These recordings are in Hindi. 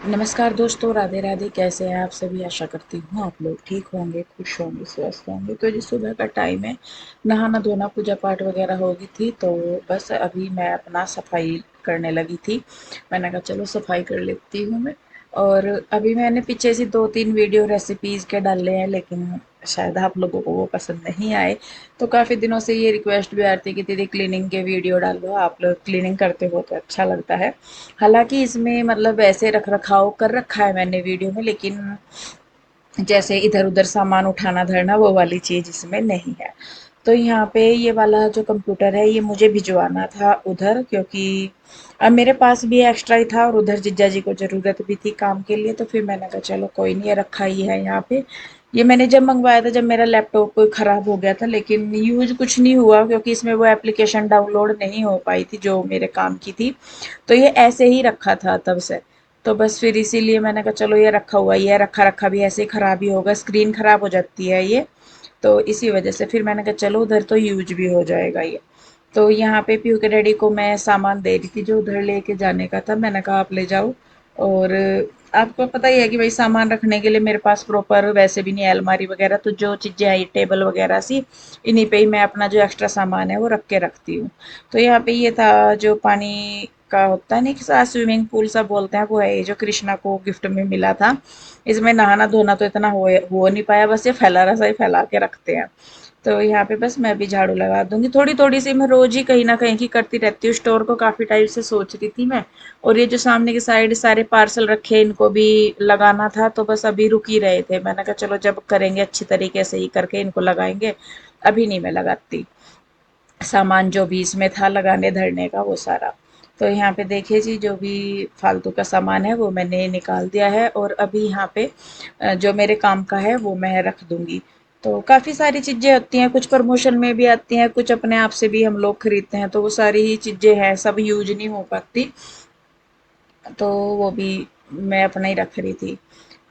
नमस्कार दोस्तों, राधे राधे। कैसे हैं आप सभी? आशा करती हूँ आप लोग ठीक होंगे, खुश होंगे, स्वस्थ होंगे। तो जी सुबह का टाइम है, नहाना धोना पूजा पाठ वगैरह हो गई थी। तो बस अभी मैं अपना सफाई करने लगी थी। मैंने कहा चलो सफाई कर लेती हूँ मैं। और अभी मैंने पीछे से 2-3 वीडियो रेसिपीज़ के डाले हैं, लेकिन शायद आप लोगों को वो पसंद नहीं आए। तो काफ़ी दिनों से ये रिक्वेस्ट भी आती है कि दीदी क्लीनिंग के वीडियो डालो, आप लोग क्लीनिंग करते हो तो अच्छा लगता है। हालांकि इसमें मतलब ऐसे रख रखाव कर रखा है मैंने वीडियो में, लेकिन जैसे इधर उधर सामान उठाना धरना वो वाली चीज़ इसमें नहीं है। तो यहाँ पे ये वाला जो कंप्यूटर है ये मुझे भिजवाना था उधर, क्योंकि अब मेरे पास भी एक्स्ट्रा ही था और उधर जीजा जी को ज़रूरत भी थी काम के लिए। तो फिर मैंने कहा चलो कोई नहीं, ये रखा ही है यहाँ पे। ये मैंने जब मंगवाया था, जब मेरा लैपटॉप कोई ख़राब हो गया था, लेकिन यूज कुछ नहीं हुआ क्योंकि इसमें वो एप्लीकेशन डाउनलोड नहीं हो पाई थी जो मेरे काम की थी। तो ये ऐसे ही रखा था तब से। तो बस फिर इसीलिए मैंने कहा चलो ये रखा हुआ, ये रखा रखा भी ऐसे ही ख़राब ही होगा, स्क्रीन ख़राब हो जाती है ये। तो इसी वजह से फिर मैंने कहा चलो उधर तो यूज भी हो जाएगा ये। तो यहाँ पे पीयू के डैडी को मैं सामान दे रही थी जो उधर लेके जाने का था। मैंने कहा आप ले जाओ। और आपको पता ही है कि भाई सामान रखने के लिए मेरे पास प्रॉपर वैसे भी नहीं है अलमारी वगैरह, तो जो चीज़ें आई टेबल वगैरह सी, इन्हीं पे ही मैं अपना जो एक्स्ट्रा सामान है वो रख के रखती हूँ। तो यहाँ पे ये था जो पानी का होता है नहीं कि स्विमिंग पूल सा बोलते हैं, वो है ये जो कृष्णा को गिफ्ट में मिला था। इसमें नहाना धोना तो इतना हो नहीं पाया, बस ये फैला रहा सा ही फैला के रखते हैं। तो यहाँ पे बस मैं भी झाड़ू लगा दूंगी, थोड़ी थोड़ी सी मैं रोज ही कहीं ना कहीं की करती रहती हूँ। स्टोर को काफी टाइम से सोच रही थी मैं। और ये जो सामने की साइड सारे पार्सल रखे इनको भी लगाना था, तो बस अभी रुक ही रहे थे। मैंने कहा चलो जब करेंगे अच्छी तरीके से ही करके इनको लगाएंगे। अभी नहीं मैं लगाती सामान जो भी इसमें था लगाने धरने का वो सारा। तो यहाँ पे देखिए जी, जो भी फालतू का सामान है वो मैंने निकाल दिया है। और अभी यहाँ पे जो मेरे काम का है वो मैं रख दूंगी। तो काफ़ी सारी चीज़ें होती हैं, कुछ प्रमोशन में भी आती हैं, कुछ अपने आप से भी हम लोग खरीदते हैं। तो वो सारी ही चीज़ें हैं, सब यूज नहीं हो पाती। तो वो भी मैं अपना ही रख रही थी।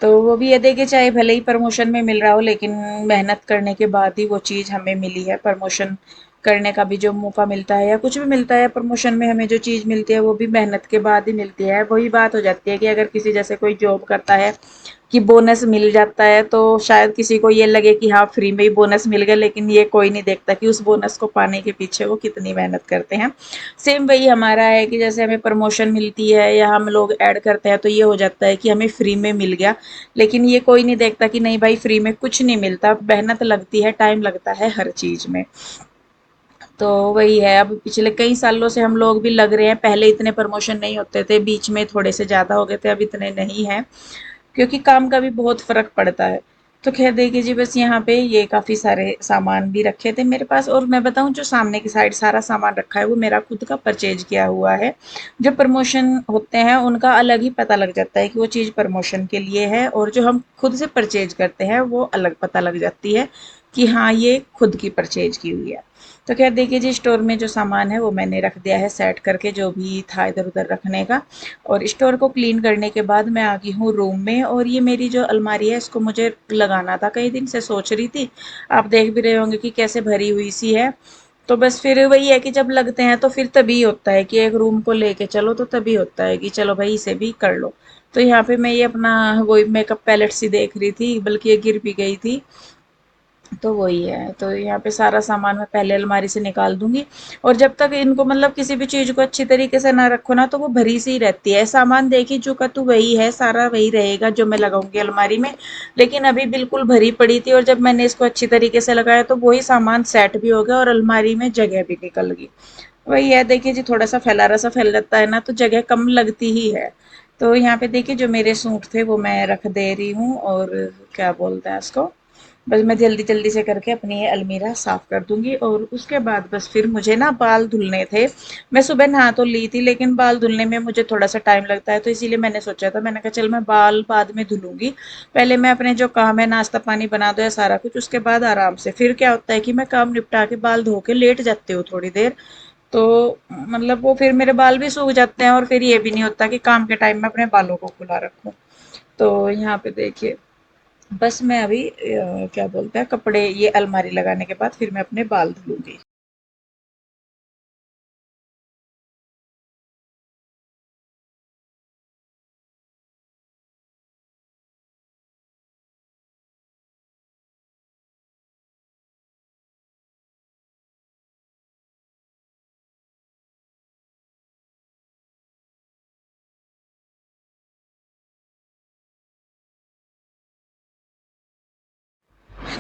तो वो भी ये देखिए, चाहे भले ही प्रमोशन में मिल रहा हो, लेकिन मेहनत करने के बाद ही वो चीज़ हमें मिली है। प्रमोशन करने का भी जो मौका मिलता है या कुछ भी मिलता है प्रमोशन में, हमें जो चीज़ मिलती है वो भी मेहनत के बाद ही मिलती है। वही बात हो जाती है कि अगर किसी जैसे कोई जॉब करता है कि बोनस मिल जाता है, तो शायद किसी को ये लगे कि हाँ फ्री में ही बोनस मिल गया, लेकिन ये कोई नहीं देखता कि उस बोनस को पाने के पीछे वो कितनी मेहनत करते हैं। सेम वही हमारा है कि जैसे हमें प्रमोशन मिलती है या हम लोग ऐड करते हैं तो ये हो जाता है कि हमें फ्री में मिल गया। लेकिन ये कोई नहीं देखता कि नहीं भाई, फ्री में कुछ नहीं मिलता, मेहनत लगती है, टाइम लगता है हर चीज़ में। तो वही है, अब पिछले कई सालों से हम लोग भी लग रहे हैं। पहले इतने प्रमोशन नहीं होते थे, बीच में थोड़े से ज़्यादा हो गए थे, अब इतने नहीं हैं क्योंकि काम का भी बहुत फ़र्क पड़ता है। तो ख़ैर देखिए जी, बस यहाँ पे ये काफ़ी सारे सामान भी रखे थे मेरे पास। और मैं बताऊँ, जो सामने की साइड सारा सामान रखा है वो मेरा खुद का परचेज किया हुआ है। जो प्रमोशन होते हैं उनका अलग ही पता लग जाता है कि वो चीज़ प्रमोशन के लिए है, और जो हम खुद से परचेज करते हैं वो अलग पता लग जाती है कि हाँ ये खुद की परचेज की हुई है। तो खैर देखिए जी, स्टोर में जो सामान है वो मैंने रख दिया है सेट करके, जो भी था इधर उधर रखने का। और स्टोर को क्लीन करने के बाद मैं आ गई हूँ रूम में। और ये मेरी जो अलमारी है इसको मुझे लगाना था, कई दिन से सोच रही थी। आप देख भी रहे होंगे कि कैसे भरी हुई सी है। तो बस फिर वही है कि जब लगते हैं तो फिर तभी होता है कि एक रूम को लेके चलो, तो तभी होता है कि चलो भाई इसे भी कर लो। तो यहाँ पे मैं ये अपना वही मेकअप पैलेट सी देख रही थी, बल्कि ये गिर भी गई थी। तो वही है, तो यहाँ पे सारा सामान मैं पहले अलमारी से निकाल दूंगी। और जब तक इनको मतलब किसी भी चीज़ को अच्छी तरीके से ना रखो ना, तो वो भरी सी रहती है। सामान देखी चुका तो वही है, सारा वही रहेगा जो मैं लगाऊंगी अलमारी में। लेकिन अभी बिल्कुल भरी पड़ी थी, और जब मैंने इसको अच्छी तरीके से लगाया तो वही सामान सेट भी हो गया और अलमारी में जगह भी निकल गई। वही है, देखिए जी, थोड़ा सा फैला रसा फैल जाता है ना तो जगह कम लगती ही है। तो यहाँ पे देखिए जो मेरे सूट थे वो मैं रख दे रही हूँ। और क्या बोलते हैं इसको, बस मैं जल्दी जल्दी से करके अपनी ये अलमीरा साफ कर दूंगी। और उसके बाद बस फिर मुझे ना बाल धुलने थे। मैं सुबह नहा तो ली थी, लेकिन बाल धुलने में मुझे थोड़ा सा टाइम लगता है, तो इसीलिए मैंने सोचा था, मैंने कहा चल मैं बाल बाद में धुलूंगी। पहले मैं अपने जो काम है, नाश्ता पानी बना दो या सारा कुछ, उसके बाद आराम से फिर क्या होता है कि मैं काम निपटा के बाल धो के लेट जाती हूँ थोड़ी देर। तो मतलब वो फिर मेरे बाल भी सूख जाते हैं, और फिर ये भी नहीं होता कि काम के टाइम में अपने बालों को खुला रखूं। तो यहाँ पे देखिए, बस मैं अभी क्या बोलते हैं, कपड़े ये अलमारी लगाने के बाद फिर मैं अपने बाल धुलूंगी।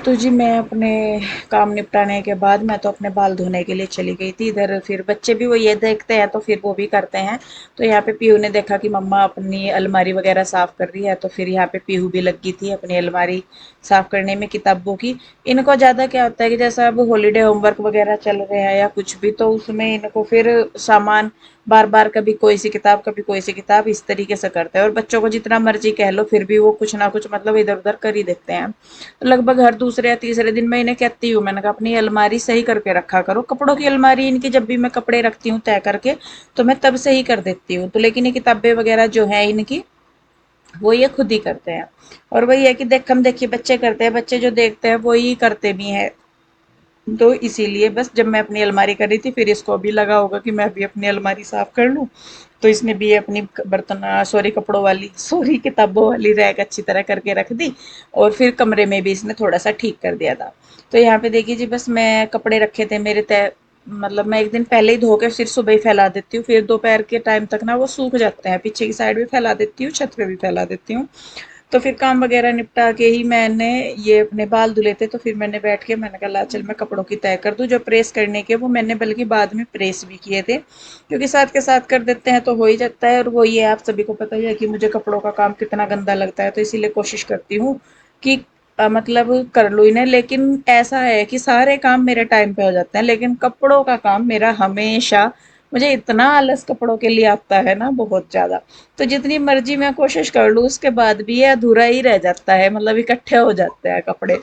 तो जी मैं अपने काम निपटाने के बाद मैं तो अपने बाल धोने के लिए चली गई थी इधर। फिर बच्चे भी वो ये देखते हैं तो फिर वो भी करते हैं। तो यहाँ पे पीहू ने देखा कि मम्मा अपनी अलमारी वगैरह साफ कर रही है, तो फिर यहाँ पे पीहू भी लगी थी अपनी अलमारी साफ करने में किताबों की। इनको ज़्यादा क्या होता है कि जैसा अब हॉलीडे होमवर्क वगैरह चल रहे हैं या कुछ भी, तो उसमें इनको फिर सामान बार बार कभी कोई सी किताब कभी कोई सी किताब इस तरीके से करते हैं। और बच्चों को जितना मर्जी कह लो फिर भी वो कुछ ना कुछ मतलब इधर उधर कर ही देते हैं। तो लगभग हर दूसरे या तीसरे दिन मैं इन्हें कहती हूँ, मैंने कहा अपनी अलमारी सही करके रखा करो। कपड़ों की अलमारी इनकी जब भी मैं कपड़े रखती हूँ तय करके, तो मैं तब से ही कर देती हूँ। तो लेकिन ये किताबें वगैरह जो है इनकी, वो ये खुद ही करते हैं। और वही है कि देखम देखिए बच्चे करते हैं, बच्चे जो देखते हैं वो ही करते भी हैं। तो इसीलिए बस जब मैं अपनी अलमारी कर रही थी, फिर इसको भी लगा होगा कि मैं भी अपनी अलमारी साफ कर लूँ। तो इसने भी अपनी बर्तन सॉरी कपड़ों वाली सॉरी किताबों वाली रैक अच्छी तरह करके रख दी। और फिर कमरे में भी इसने थोड़ा सा ठीक कर दिया था। तो यहाँ पे देखिए जी, बस मैं कपड़े रखे थे मेरे तय, मतलब मैं एक दिन पहले ही धो के फिर सुबह ही फैला देती हूँ, फिर दोपहर के टाइम तक ना वो सूख जाते हैं। पीछे की साइड भी फैला देती हूँ, छत पे भी फैला देती हूँ। तो फिर काम वगैरह निपटा के ही मैंने ये अपने बाल धुले थे, तो फिर मैंने बैठ के मैंने कहा ला चल मैं कपड़ों की तय कर दूं। जो प्रेस करने के वो मैंने बल्कि बाद में प्रेस भी किए थे, क्योंकि साथ के साथ कर देते हैं तो हो ही जाता है। और वो ये आप सभी को पता ही है कि मुझे कपड़ों का काम कितना गंदा लगता है, तो इसीलिए कोशिश करती हूँ कि मतलब कर लूँ इन्हें। लेकिन ऐसा है कि सारे काम मेरे टाइम पे हो जाते हैं, लेकिन कपड़ों का काम मेरा हमेशा, मुझे इतना आलस कपड़ों के लिए आता है ना, बहुत ज़्यादा। तो जितनी मर्जी मैं कोशिश कर लूँ उसके बाद भी ये अधूरा ही रह जाता है, मतलब इकट्ठे हो जाते हैं कपड़े।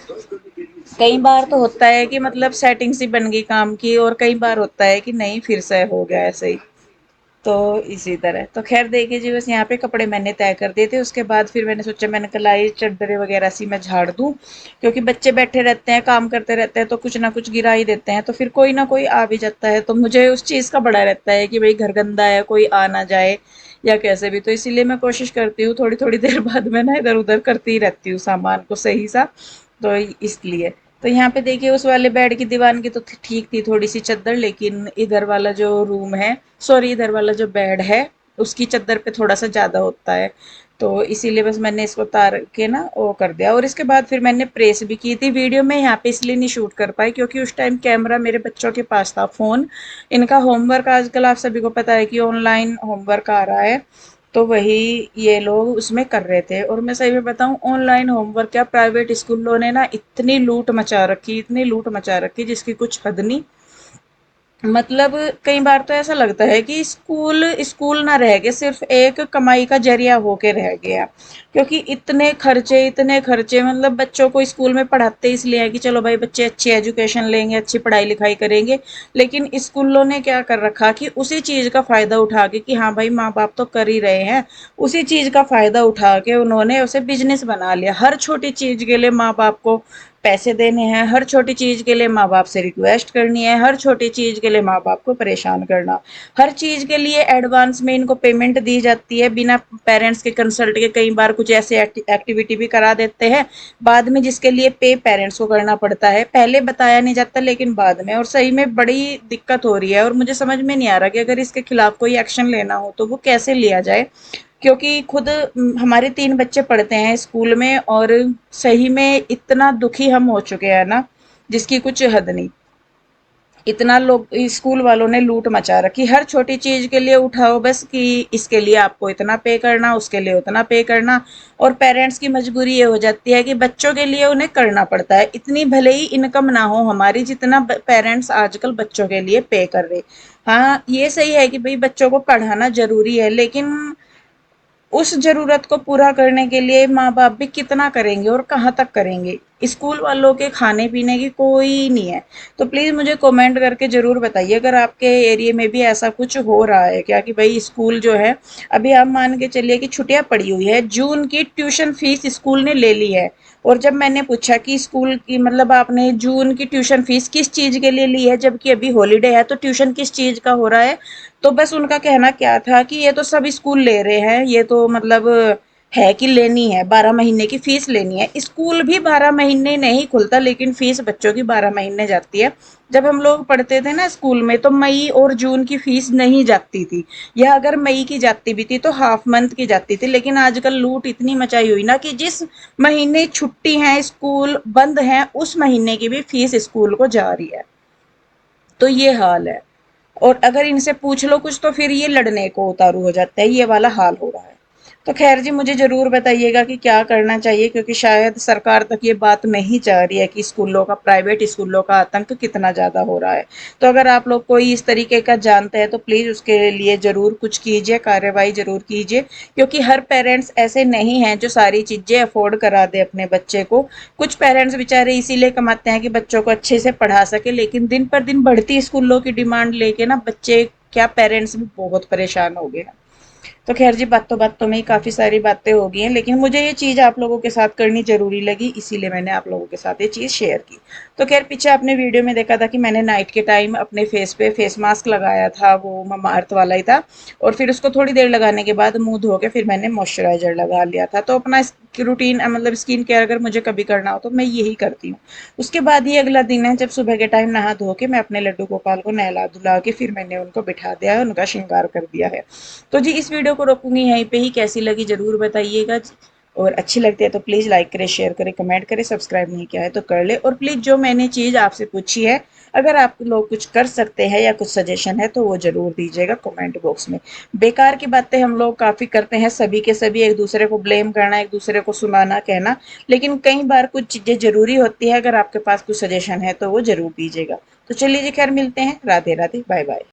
कई बार तो होता है कि मतलब सेटिंग सी बन गई काम की, और कई बार होता है कि नहीं फिर से हो गया ऐसे ही। तो इसी तरह तो खैर देखिए जी, बस यहाँ पे कपड़े मैंने तय कर दिए थे। उसके बाद फिर मैंने सोचा, मैंने कलाई चद्दरें वगैरह सी मैं झाड़ दूँ, क्योंकि बच्चे बैठे रहते हैं काम करते रहते हैं तो कुछ ना कुछ गिरा ही देते हैं, तो फिर कोई ना कोई आ भी जाता है। तो मुझे उस चीज़ का बड़ा रहता है कि भाई घर गंदा है, कोई आ ना जाए या कैसे भी। तो इसीलिए मैं कोशिश करती हूँ थोड़ी थोड़ी देर बाद में ना इधर उधर करती ही रहती हूँ सामान को सही सा। तो इसलिए तो यहाँ पे देखिए उस वाले बेड की दीवान की तो ठीक थी थोड़ी सी चद्दर, लेकिन इधर वाला जो रूम है, सॉरी इधर वाला जो बेड है, उसकी चद्दर पे थोड़ा सा ज़्यादा होता है। तो इसीलिए बस मैंने इसको तार के ना वो कर दिया। और इसके बाद फिर मैंने प्रेस भी की थी। वीडियो में यहाँ पे इसलिए नहीं शूट कर पाई क्योंकि उस टाइम कैमरा मेरे बच्चों के पास था, फ़ोन। इनका होमवर्क आजकल आप सभी को पता है कि ऑनलाइन होमवर्क आ रहा है, तो वही ये लोग उसमें कर रहे थे। और मैं सही में बताऊं, ऑनलाइन होमवर्क क्या, प्राइवेट स्कूलों ने ना इतनी लूट मचा रखी, इतनी लूट मचा रखी जिसकी कुछ हद नहीं। मतलब कई बार तो ऐसा लगता है कि स्कूल स्कूल ना रह के सिर्फ एक कमाई का जरिया होके रह गया। क्योंकि इतने खर्चे, मतलब बच्चों को स्कूल में पढ़ाते इसलिए है कि चलो भाई बच्चे अच्छी एजुकेशन लेंगे, अच्छी पढ़ाई लिखाई करेंगे। लेकिन स्कूलों ने क्या कर रखा कि उसी चीज़ का फ़ायदा उठा के, कि हाँ भाई माँ बाप तो कर ही रहे हैं, उसी चीज़ का फ़ायदा उठा के उन्होंने उसे बिजनेस बना लिया। हर छोटी चीज़ के लिए माँ बाप को पैसे देने हैं, हर छोटी चीज़ के लिए माँ बाप से रिक्वेस्ट करनी है, हर छोटी चीज़ के लिए माँ बाप को परेशान करना, हर चीज़ के लिए एडवांस में इनको पेमेंट दी जाती है बिना पेरेंट्स के कंसल्ट के। कई बार कुछ ऐसे एक्टिविटी भी करा देते हैं बाद में जिसके लिए पे पेरेंट्स को करना पड़ता है, पहले बताया नहीं जाता लेकिन बाद में। और सही में बड़ी दिक्कत हो रही है, और मुझे समझ में नहीं आ रहा कि अगर इसके खिलाफ कोई एक्शन लेना हो तो वो कैसे लिया जाए। क्योंकि खुद हमारे 3 बच्चे पढ़ते हैं स्कूल में, और सही में इतना दुखी हम हो चुके हैं ना, जिसकी कुछ हद नहीं। इतना लोग स्कूल वालों ने लूट मचा रखी, हर छोटी चीज के लिए उठाओ बस कि इसके लिए आपको इतना पे करना, उसके लिए उतना पे करना। और पेरेंट्स की मजबूरी ये हो जाती है कि बच्चों के लिए उन्हें करना पड़ता है, इतनी भले ही इनकम ना हो हमारी जितना पेरेंट्स आजकल बच्चों के लिए पे कर रहे। हाँ ये सही है कि भाई बच्चों को पढ़ाना जरूरी है, लेकिन उस ज़रूरत को पूरा करने के लिए माँ-बाप भी कितना करेंगे और कहाँ तक करेंगे? स्कूल वालों के खाने-पीने की कोई नहीं है। तो प्लीज़ मुझे कमेंट करके ज़रूर बताइए अगर आपके एरिया में भी ऐसा कुछ हो रहा है क्या, कि भई स्कूल जो है, अभी आप मान के चलिए कि छुट्टियाँ पड़ी हुई है, जून की ट्यूशन फीस स्कूल ने ले ली है। और जब मैंने पूछा कि स्कूल की मतलब आपने जून की ट्यूशन फीस किस चीज़ के लिए ली है, जबकि अभी हॉलिडे है, तो ट्यूशन किस चीज़ का हो रहा है? तो बस उनका कहना क्या था कि ये तो सब स्कूल ले रहे हैं, ये तो मतलब है कि लेनी है, 12 महीने की फीस लेनी है। स्कूल भी 12 महीने नहीं खुलता, लेकिन फीस बच्चों की 12 महीने जाती है। जब हम लोग पढ़ते थे ना स्कूल में, तो मई और जून की फीस नहीं जाती थी, या अगर मई की जाती भी थी तो हाफ मंथ की जाती थी। लेकिन आजकल लूट इतनी मचाई हुई ना कि जिस महीने छुट्टी है, स्कूल बंद है, उस महीने की भी फीस स्कूल को जा रही है। तो ये हाल है। और अगर इनसे पूछ लो कुछ तो फिर ये लड़ने को उतारू हो जाता है, ये वाला हाल हो रहा है। तो खैर जी, मुझे ज़रूर बताइएगा कि क्या करना चाहिए, क्योंकि शायद सरकार तक ये बात नहीं जा रही है कि स्कूलों का, प्राइवेट स्कूलों का आतंक कितना ज़्यादा हो रहा है। तो अगर आप लोग कोई इस तरीके का जानते हैं तो प्लीज़ उसके लिए ज़रूर कुछ कीजिए, कार्रवाई ज़रूर कीजिए, क्योंकि हर पेरेंट्स ऐसे नहीं हैं जो सारी चीज़ें अफोर्ड करा दे अपने बच्चे को। कुछ पेरेंट्स बेचारे इसीलिए कमाते हैं कि बच्चों को अच्छे से पढ़ा सके, लेकिन दिन पर दिन बढ़ती स्कूलों की डिमांड लेके ना बच्चे क्या, पेरेंट्स भी बहुत परेशान हो गए हैं। तो खैर जी, बातों में ही काफ़ी सारी बातें हो गई हैं, लेकिन मुझे ये चीज़ आप लोगों के साथ करनी ज़रूरी लगी, इसीलिए मैंने आप लोगों के साथ ये चीज़ शेयर की। तो खैर, पीछे आपने वीडियो में देखा था कि मैंने नाइट के टाइम अपने फेस पे फेस मास्क लगाया था, वो ममा अर्थ वाला ही था। और फिर उसको थोड़ी देर लगाने के बाद मुंह धो के फिर मैंने मॉइस्चराइजर लगा लिया था। तो अपना रूटीन, मतलब स्किन केयर अगर मुझे कभी करना हो तो मैं यही करती हूँ। उसके बाद ही अगला दिन है जब सुबह के टाइम नहा धो के मैं अपने लड्डू गोपाल को नहला धुला के फिर मैंने उनको बिठा दिया है, उनका श्रृंगार कर दिया है। तो जी, इस वीडियो को रोकूंगी यहीं पे ही। कैसी लगी ज़रूर बताइएगा, और अच्छी लगती है तो प्लीज़ लाइक करें, शेयर करें, कमेंट करें, सब्सक्राइब नहीं किया है तो कर ले। और प्लीज़ जो मैंने चीज़ आपसे पूछी है, अगर आप लोग कुछ कर सकते हैं या कुछ सजेशन है तो वो ज़रूर दीजिएगा कमेंट बॉक्स में। बेकार की बातें हम लोग काफ़ी करते हैं, सभी के सभी एक दूसरे को ब्लेम करना, एक दूसरे को सुनाना, कहना, लेकिन कई बार कुछ चीज़ें ज़रूरी होती है। अगर आपके पास कुछ सजेशन है तो वो ज़रूर दीजिएगा। तो चलिए जी, खैर मिलते हैं। Radhe Radhe, bye bye.